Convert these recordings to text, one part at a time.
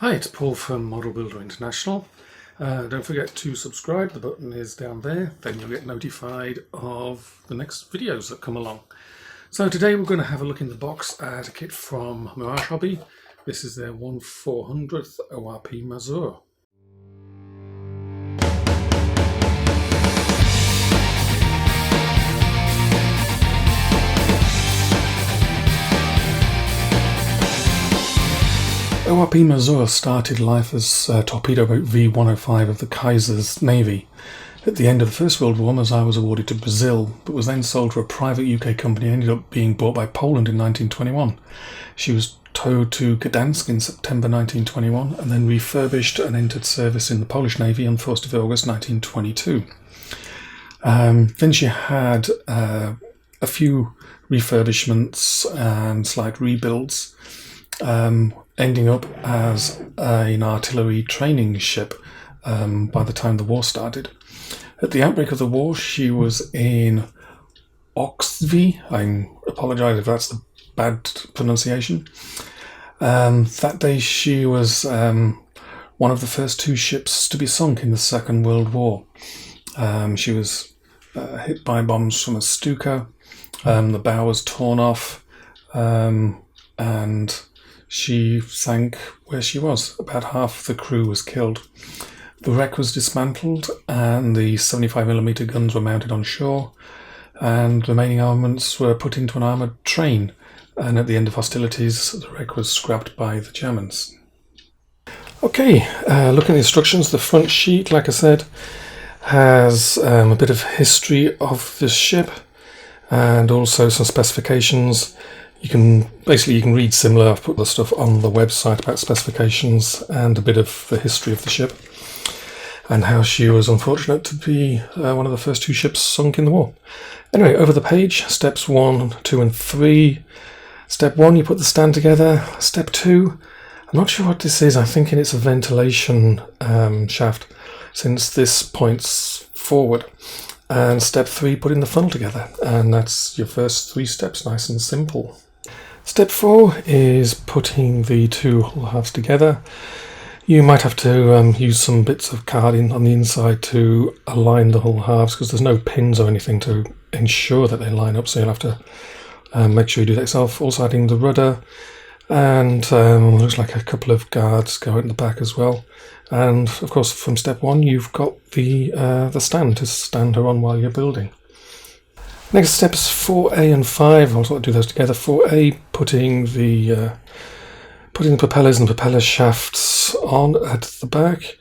Hi, it's Paul from Model Builder International. Don't forget to subscribe, the button is down there, then you'll get notified of the next videos that come along. So today we're going to have a look in the box at a kit from Mirage-Hobby. This is their 1/400th ORP Mazur. ORP Mazur started life as a torpedo boat V105 of the Kaiser's Navy. At the end of the First World War, Mazur was awarded to Brazil, but was then sold to a private UK company and ended up being bought by Poland in 1921. She was towed to Gdansk in September 1921 and then refurbished and entered service in the Polish Navy on 1st of August 1922. Then she had a few refurbishments and slight rebuilds, ending up as an artillery training ship by the time the war started. At the outbreak of the war, she was in Oxvie. I apologise if that's the bad pronunciation. That day she was one of the first two ships to be sunk in the Second World War. She was hit by bombs from a Stuka. The bow was torn off, and she sank where she was. About half the crew was killed. The wreck was dismantled and the 75mm guns were mounted on shore, and remaining armaments were put into an armoured train, and at the end of hostilities the wreck was scrapped by the Germans. Okay, looking at the instructions, the front sheet, like I said, has a bit of history of this ship and also some specifications. You can read similar. I've put the stuff on the website about specifications and a bit of the history of the ship and how she was unfortunate to be one of the first two ships sunk in the war. Anyway, over the page, steps 1, 2 and 3. Step 1, you put the stand together. Step 2, I'm not sure what this is. I'm thinking it's a ventilation shaft since this points forward. And step 3, putting the funnel together. And that's your first 3 steps, nice and simple. Step 4 is putting the two hull halves together. You might have to use some bits of carding on the inside to align the hull halves because there's no pins or anything to ensure that they line up, so you'll have to make sure you do that yourself. Also adding the rudder, and looks like a couple of guards go at the back as well. And of course from step 1 you've got the stand to stand her on while you're building. Next steps 4A and 5, I'll sort of do those together. 4A, putting the propellers and propeller shafts on at the back,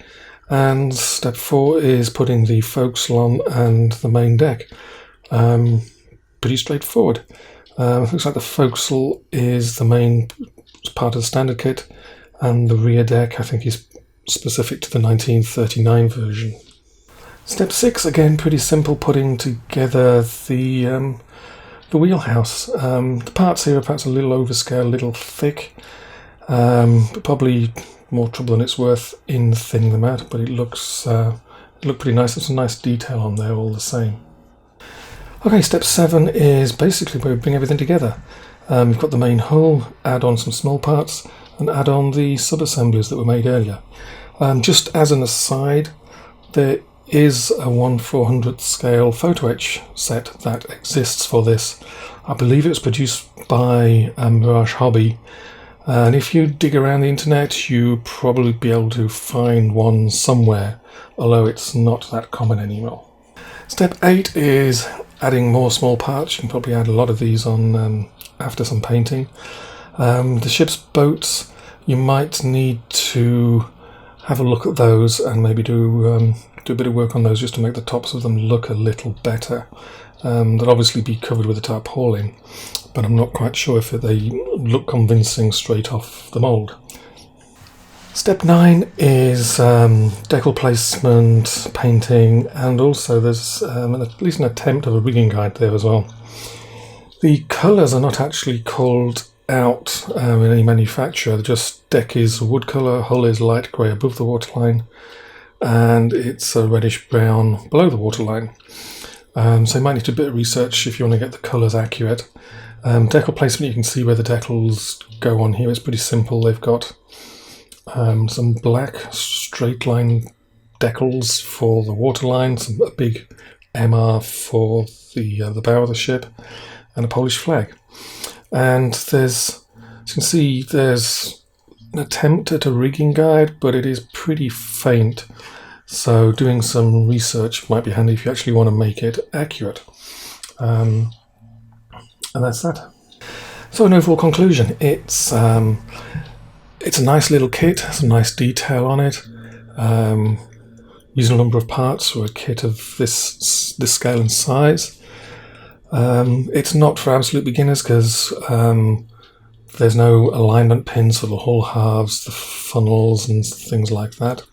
and step 4 is putting the forecastle on and the main deck. Pretty straightforward. Looks like the forecastle is the main part of the standard kit, and the rear deck I think is specific to the 1939 version. Step 6, again pretty simple, putting together the wheelhouse. The parts here are perhaps a little overscale, a little thick, but probably more trouble than it's worth in thinning them out, but it looks pretty nice. There's a nice detail on there all the same. Okay, step 7 is basically where we bring everything together. We've got the main hull, add on some small parts, and add on the sub-assemblies that were made earlier. Just as an aside, there is a 1/400th scale photo etch set that exists for this. I believe it was produced by Mirage-Hobby, and if you dig around the internet you'll probably be able to find one somewhere, although it's not that common anymore. Step 8 is adding more small parts. You can probably add a lot of these on after some painting. The ship's boats, you might need to have a look at those and maybe do a bit of work on those just to make the tops of them look a little better. They'll obviously be covered with a tarpaulin, but I'm not quite sure if they look convincing straight off the mould. Step 9 is decal placement, painting, and also there's at least an attempt of a rigging guide there as well. The colours are not actually called out in any manufacturer. Just deck is wood colour, hull is light grey above the waterline, and it's a reddish brown below the waterline. So you might need to do a bit of research if you want to get the colours accurate. Decal placement, you can see where the decals go on here. It's pretty simple. They've got some black straight line decals for the waterline, a big MR for the bow of the ship, and a Polish flag. And there's, as you can see, there's an attempt at a rigging guide, but it is pretty faint. So doing some research might be handy if you actually want to make it accurate. And that's that. So an overall conclusion, it's a nice little kit, some nice detail on it. Reasonable number of parts for a kit of this scale and size. It's not for absolute beginners because there's no alignment pins for the hull halves, the funnels and things like that.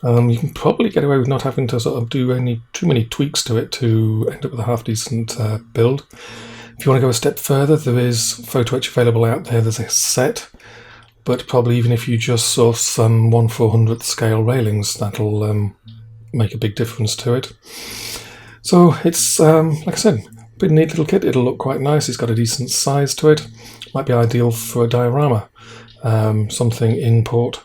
You can probably get away with not having to sort of do too many tweaks to it to end up with a half-decent build. If you want to go a step further, there is photo etch available out there. There's a set, but probably even if you just source some 1/400th scale railings, that'll make a big difference to it. So it's, like I said, a pretty neat little kit. It'll look quite nice. It's got a decent size to it. Might be ideal for a diorama, something in port.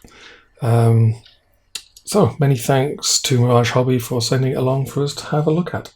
So many thanks to Mirage-Hobby for sending it along for us to have a look at.